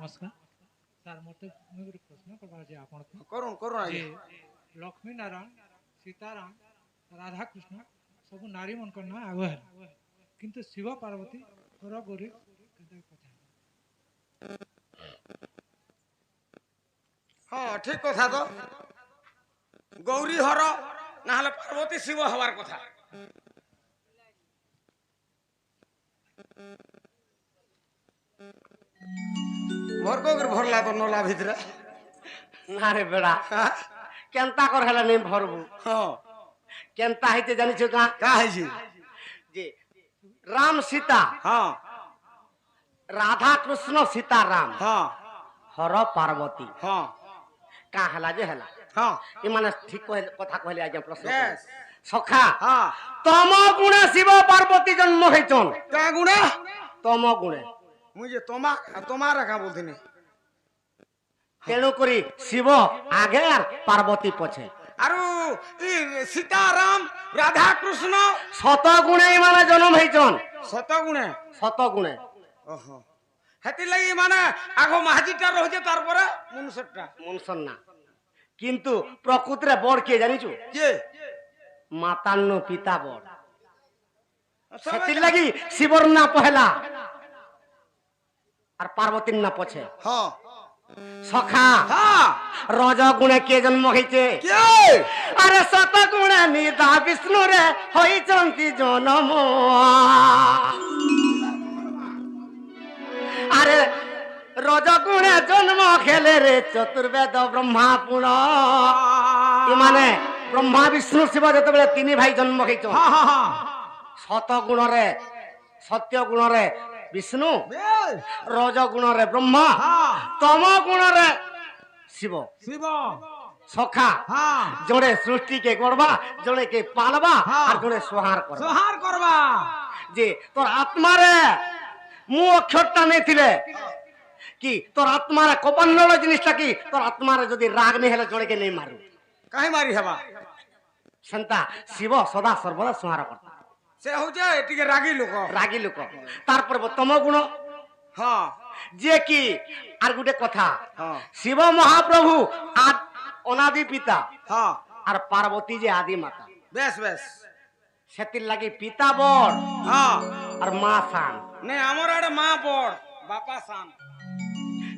नमस्कार सर मते मुझे एक प्रश्न करबा जे आपण को করুন করুন जे আগে लक्ष्मी नारायण सीताराम राधा कृष्ण सब नारी मन को ना आगे है किंतु शिव पार्वती हर गोरी केते कथा হ্যাঁ ঠিক কথা তো গৌরী হর না হলে পার্বতী শিব হওয়ার কথা ভরকর ভরলা তো নলা ভিতরে না রে বেড়া কেনতা কর হেলা নেই ভরবু হ্যাঁ কেনতা হইতে জানিছ কা কা হইছি যে রাম সীতা হ্যাঁ রাধা কৃষ্ণ সীতা রাম হ্যাঁ হর পার্বতী হ্যাঁ কা হেলা যে হেলা হ্যাঁ এ মানে ঠিক কথা কইলে আজ প্রশ্ন Yes. সখা হ্যাঁ তম গুণে শিব পার্বতী জন্ম হইছন কা গুণে তম গুণে মুই যে তোমার রাখা বলতিনি তেণু করি শিব আগে আর পার্বতী পছে আর ই সীতারাম রাধা কৃষ্ণ শত গুণে মানে জন্ম হইছন শত গুণে শত গুণে ওহো হেতি লাগি মানে আগ মাহাজিটা রয়েছে তারপরে মনুষ্যটা মনসন না কিন্তু প্রকৃতিরে বড় কে জানিছু কে মাতান্ন পিতা বড় সেতির লাগি শিবর না পহেলা আর পার্বতীর না পছে হ্যাঁ সখা হ্যাঁ রজ গুণে কে জন্ম হইছে কে আরে শত গুণে নিদা বিষ্ণু রে হইছন্তি জনম আরে রজ গুণে জন্ম খেলে রে চতুর্বেদ ব্রহ্মা পুণ মানে ব্রহ্মা বিষ্ণু শিব যেতবে তিনি ভাই জন্ম হইছ হ্যাঁ হ্যাঁ হ্যাঁ শত গুণরে সত্য গুণরে বিষ্ণু বেশ রজ গুণরে ব্রহ্মা হ্যাঁ তম গুণরে শিব শিব সখা হ্যাঁ জনে সৃষ্টি কে করবা জনে কে পালবা হ্যাঁ। আর জনে সোহার করবা সহার করবা যে তোর আত্মারে মু অক্ষরটা নেইছিলে কি তোর আত্মারে কপান্নল জিনিসটা কি তোর আত্মারে যদি রাগ নেই হেলে জনে কে নেই মারু কাহি মারি হেবা সেন্তা শিব সদা সর্বদা সোহার করতা সে হচ্ছে টিকে রাগি লোক রাগি লোক তারপরে তম গুণ হ্যাঁ যে কি আর গোটে কথা হ্যাঁ শিব মহাপ্রভু অনাদি পিতা হ্যাঁ আর পার্বতী যে আদি মাতা বেশ বেশ সেতির লাগি পিতা বড় হ্যাঁ আর মা সান নে আমার আড়ে মা বড় বাপা সান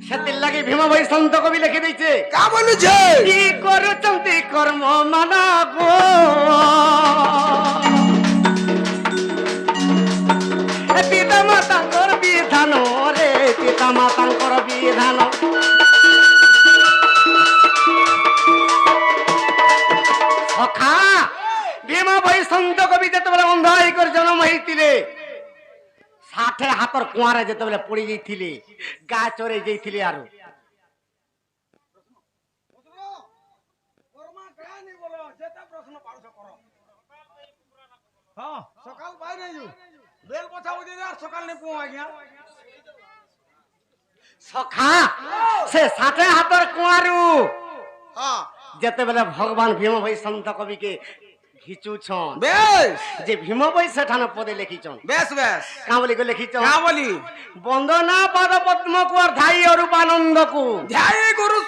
সেতির লাগি ভীম বৈষ্ণব কবি লিখে দিয়েছে কা বলুছে কি করুচন্তি কর্ম মানা গো পিতা মাতাঙ্কর বিধান রে পিতা মাতাঙ্কর বিধান সখা ভীম বৈষ্ণব কবি যেতবে অন্ধ হইকর জন্ম হইতিলে 60 হাতর কুয়ারে যেতবে পড়ি যাইতিলে গা চরে যাইতিলে আরো হ্যাঁ সকাল বাইরে যু বেল পছা বুঝে আর সকাল নে পুয়া গিয়া সখা সে 60 হাতর কুয়ারু হ্যাঁ যেতেবেলে ভগবান ভীম বৈষ্ণব কবিকে ঘিচুছন বেশ যে ভীম বৈ সেঠান পদে লিখিছন বেশ বেশ কা বলি গো লিখিছন কা বলি বন্দনা পাদ পদ্মকু আর ধাই অরূপানন্দকু ধ্যায় গুরু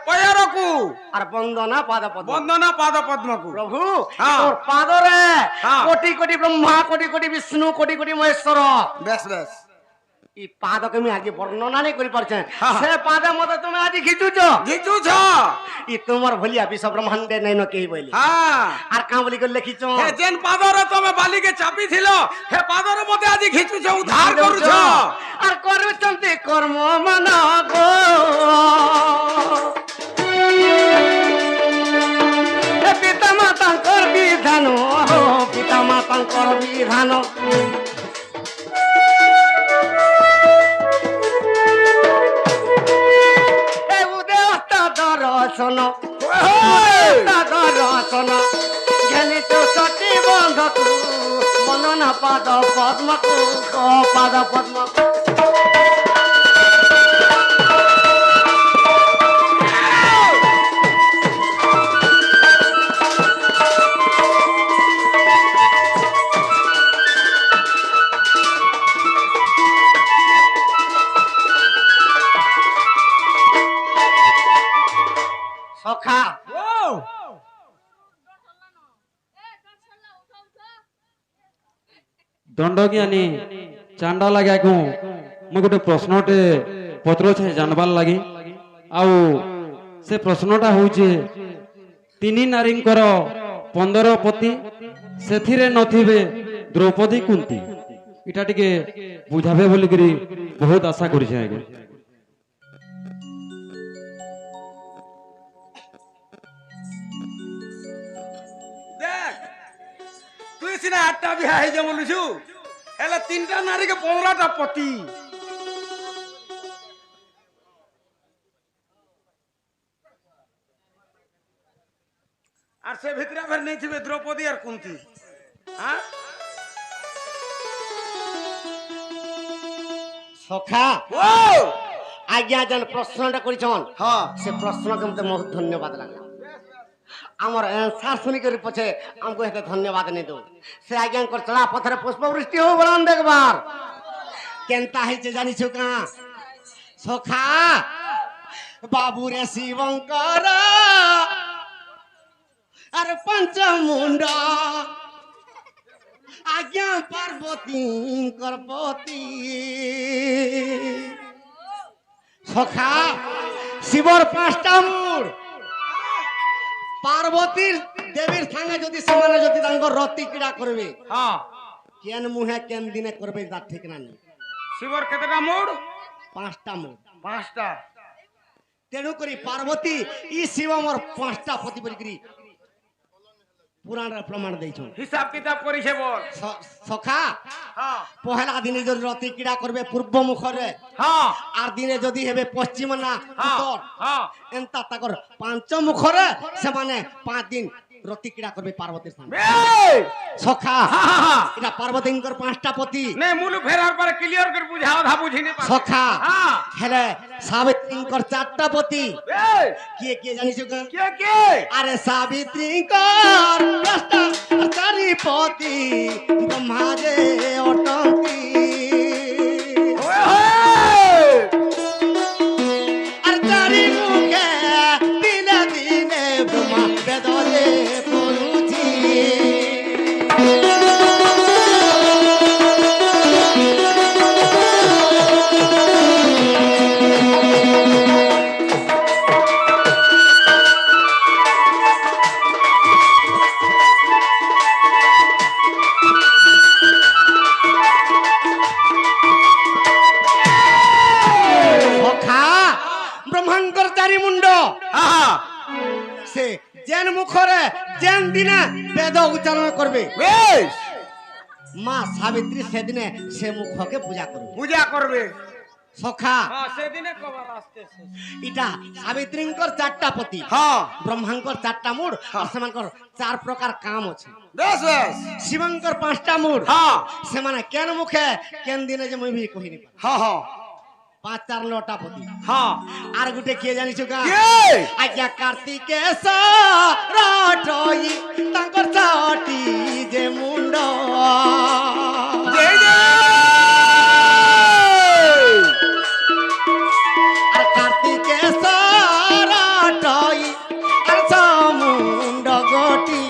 পয়রকু আর বন্দনা পাদ পদ্ম বন্দনা পাদ পদ্মকু প্রভু হ্যাঁ। তোর পাদরে হ্যাঁ। কোটি কোটি ব্রহ্মা কোটি কোটি বিষ্ণু কোটি কোটি মহেশ্বর বেশ বেশ এই পাদকে আমি আজ বর্ণনা নেই করি পারছেন হ্যাঁ। সে পাদে মতে তুমি আজ ঘিচুছ ঘিচুছ ই তোমার ভলিয়া বিশ্ব ব্রহ্মাণ্ডে নাই ন কেই বলি হ্যাঁ আর কা বলি করে লিখিছ হে যেন পাদরে তুমি বালিকে চাপি ছিল হে পাদরে মতে আজি ঘিচুছ উদ্ধার করুছ আর করুচন্তি কর্ম মান গো হে পিতা মাতাঙ্কর বিধান পিতা মাতাঙ্কর বিধান হে উদয়তা দর্শন দর্শন ঘেনিত সতী বন্ধকু বন্দনা পাদ পদ্মকু পাদ পদ্মকু সখা ও ଦଣ୍ଡଜ୍ଞାନୀ ଚାଣ୍ଡା ଲାଗିବାକୁ ମୁଁ ଗୋଟେ ପ୍ରଶ୍ନଟେ ପତ୍ରଛେ ଜାଣବାର ଲାଗି ଆଉ ସେ ପ୍ରଶ୍ନଟା ହଉଛି ତିନି ନାରୀଙ୍କର 15 ପତି ସେଥିରେ ନଥିବେ ଦ୍ରୌପଦୀ କୁନ୍ତି ଏଟା ଟିକେ ବୁଝାବେ ବୋଲିକିରି ବହୁତ ଆଶା କରିছে ଆଜ୍ଞା। দেখ তুই সিনা 8টা বিয়া হয়ে বলুছু হেলে 3টা নারীকে 15টা পতি আর সে ভিতরে ফের নেই থিবে দ্রৌপদী আর কুন্তি হ্যাঁ সখা ও আজ্ঞা যেন প্রশ্নটা করেছন হ্যাঁ সে প্রশ্নকে মতো বহুত ধন্যবাদ লাগলা আমার আনসার শুনি করে পছে আমাকে এতে ধন্যবাদ নেই দো সে আজ্ঞাঙ্কর চলা পথরে পুষ্পবৃষ্টি হো বলান দেখবার কেনতা হইছে জানিছো কা সখা বাবুরে শিবঙ্কর আর পঞ্চমুণ্ড আজ্ঞা পার্বতী করপতি সখা শিবর 5টা মুড় পার্বতীর দেবীর সঙ্গে যদি সমানে যদি তাঙ্কর রতি ক্রীড়া করবে হ্যাঁ কেন মুহে কেন দিনে করবে তার ঠিক না নেই শিবর কতটা মোড় 5টা মুড় 5টা তেণু করি পার্বতী ই শিব মোর 5টা পতি বলি পুরাণের প্রমাণ দিয়েছ হিসাব কিতাব করিছে বল সখা হ্যাঁ পহেলা দিনে যদি রতি ক্রীড়া করবে পূর্ব মুখরে হ্যাঁ আর দিনে যদি হেবে পশ্চিম না উত্তর হ্যাঁ এন্তা তাকর 5 মুখরে সেমানে 5 দিন রতি ক্রীড়া করবে পার্বতীর সামনে এই সখা হ্যাঁ এটা পার্বতীঙ্কর 5টা পতি নে মূল ফেরার পরে ক্লিয়ার করে বুঝাও ধা বুঝিনি পারে সখা হ্যাঁ হেলে সাবিত্রীঙ্কর 4টা পতি এই কে কে জানিছো কা কে কে আরে সাবিত্রীঙ্কর 5টা 4 পতি ব্রহ্মা যে অটন্তি ওই ওই আর 4 মুখে দিনে দিনে ব্রহ্মা বেদরে পড়ুছি সখা ব্রহ্মাঙ্কর 4 মুন্ড হ্যাঁ সে যেন মুখরে যেন দিনে বেদ উচ্চারণ করবে বেশ মা সাবিত্রী সেদিনে সে মুখকে পূজা করবে পূজা করবে সখা হ্যাঁ সেদিনে কবার আসতেছে এটা সাবিত্রীঙ্কর 4টা পতি হ্যাঁ ব্রহ্মাঙ্কর 4টা মুড় আর সেমানকর 4 প্রকার কাম আছে বেশ বেশ শিবঙ্কর 5টা মুড় হ্যাঁ সেমানে কেন মুখে কেন দিনে যে মুই কহিনি হ্যাঁ হ্যাঁ 5 4 9টা পতি হ্যাঁ আর গুটে কে জানিছো কা কে আজ্ঞা কার্তিকেশ্বর রটই তাঙ্কর 6টি যে মুন্ড জয় জয় আর কার্তিকেশ্বর রটই আর সমুন্ড গটি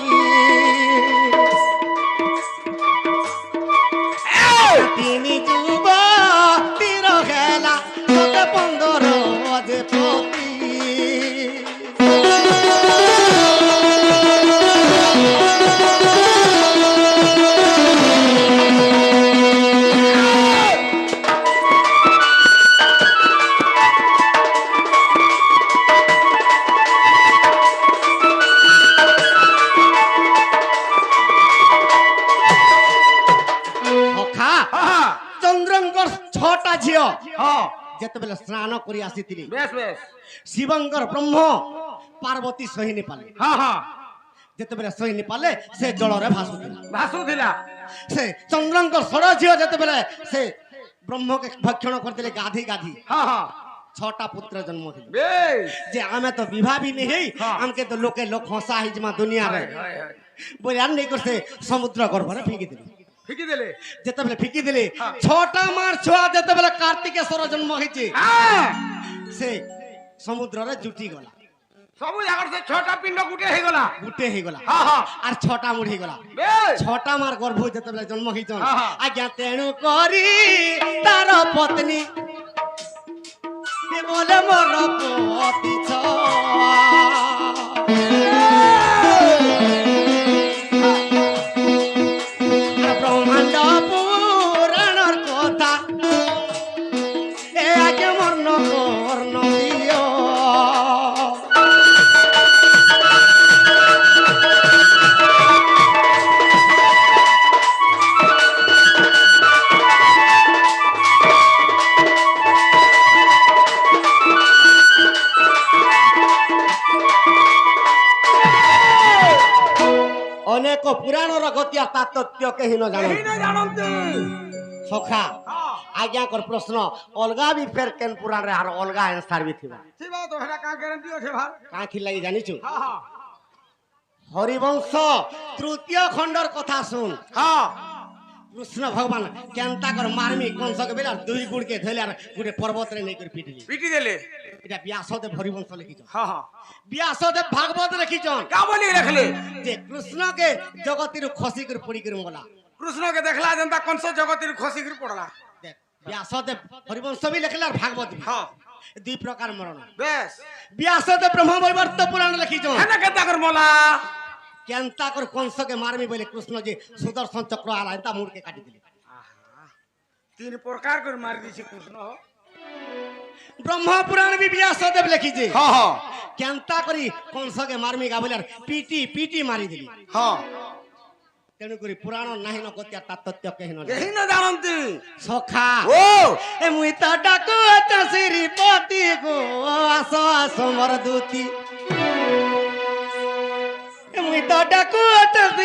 তিনি যুব তীর খেলা 15 যে পতি সখা হ্যাঁ চন্দ্রঙ্কর 6টা ঝিও হ্যাঁ যেতবেলে স্নান করি আসিଥିଲି বেশ বেশ শিবঙ্কর ব্রহ্ম পার্বতী সহিনী পালে হ্যাঁ হ্যাঁ যেতবেলে সহিনী পালে সে জলরে ভাসুଥିଲା ভাসুଥିଲା সে চন্দ্রঙ্কর 16 ঝিও যেতবেলে সে ব্রহ্মকে ভক্ষণ করতেলে গাধি গাধি হ্যাঁ হ্যাঁ 6টা পুত্র জন্ম দিল বেশ যে আমি তো বিভাবি নেই হ্যাঁ। আমকে তো লোকে লোক হসা হিজমা দুনিয়ারে হায় হায় বলে আর নেই করছে সমুদ্র গর্ভরে ফিকি দিল ফিকি দিলে যেতবেলে ফিকি দিলে 6টা মার ছুয়া যেতবেলে কার্তিকেশ্বর জন্ম হয়েছে হ্যাঁ সে সমুদ্রে জুটি গলা ସବୁ ଜାଗାରେ ସେ ଛଅଟା ପିଣ୍ଡ ଗୁଟେ ହେଇଗଲା ଗୁଟେ ହେଇଗଲା ହଁ ହଁ আর ছটা মুড়ি গলা ବେଶ ছটা মার গর্ভ যেতবে জন্ম হইছন হ্যাঁ, হ্যাঁ। আজ্ঞা তেণু করি তার পত্নী বলে মোর পতি ব্রহ্মাণ্ড পুরাণর কথা এ আগে মর্ণ কর্ণ দিও অনেক পুরাণর গতিয়া তাত্ত্য কেহি ন জানো କେହି ନ ଜାଣନ୍ତି সখা ହଁ আজ্ঞাকর প্রশ্ন অলগা বি ফের কেন পুরাণরে আর অলগা আনসার বি থিবা ଥିବ ତ ହେଟା କାଁ ଗ୍ୟାରେଣ୍ଟି ଅଛେ ଭାର কাঁথি লাগি জানিছু ହଁ ହଁ হরিবংশ তৃতীয় খণ্ডর কথা শুন ହଁ কৃষ্ণ ভগবান কেন্তাকর মারমি কংসকে বেলা দুই গুড়কে ধরে আর গোটে পর্বতরে নেই করে পিটিলি ପିଟି ଦେଲେ এটা ব্যাসদেব হরিবংশ লিখিছন ହଁ ହଁ ব্যাসদেব ভাগবত লিখিছন କାଁ ବୋଲି ଲେଖିଲେ যে কৃষ্ণকে জগতিরু খসি করে পড়ি করে মলা କୃଷ୍ଣକେ ଦେଖିଲା ଯେନ୍ତା କଂସ ଜଗତିରୁ ଖସିକିରି ପଡଲା দেখ ব্যাসদেব হরিবংশ বি লেখিলা আর ভাগবত বি ହଁ দুই প্রকার মরণ ବେଶ ব্যাসদেব ব্রহ্ম বৈবর্ত পুরাণ লিখিছন ହେନା କେନ୍ତା କରି ମଲା কেন্তাকর কংসকে মারমি বলে কৃষ্ণ যে সুদর্শন চক্র আলা এন্তা মুড়কে কাটি দিলে ତିନି ପ୍ରକାର କରି ମାରି ଦେଇଛି କୃଷ୍ଣ ব্রহ্ম পুরাণ বি ব্যাসদেব লিখিছে ହଁ ହଁ কেন্তা করি কংসকে মারমি গা বলে আর পিটি পিটি মারি দিলি ହଁ তেণু করি পুরাণ নাহি ন গতিয়া তাত্ত্য কেহি ন କେହି ନ ଜାଣନ୍ତି সখা ଓ এ মুই তো ডাকু শ্রীপতি গো আস আস মর দূতি এ মুই তো ডাকু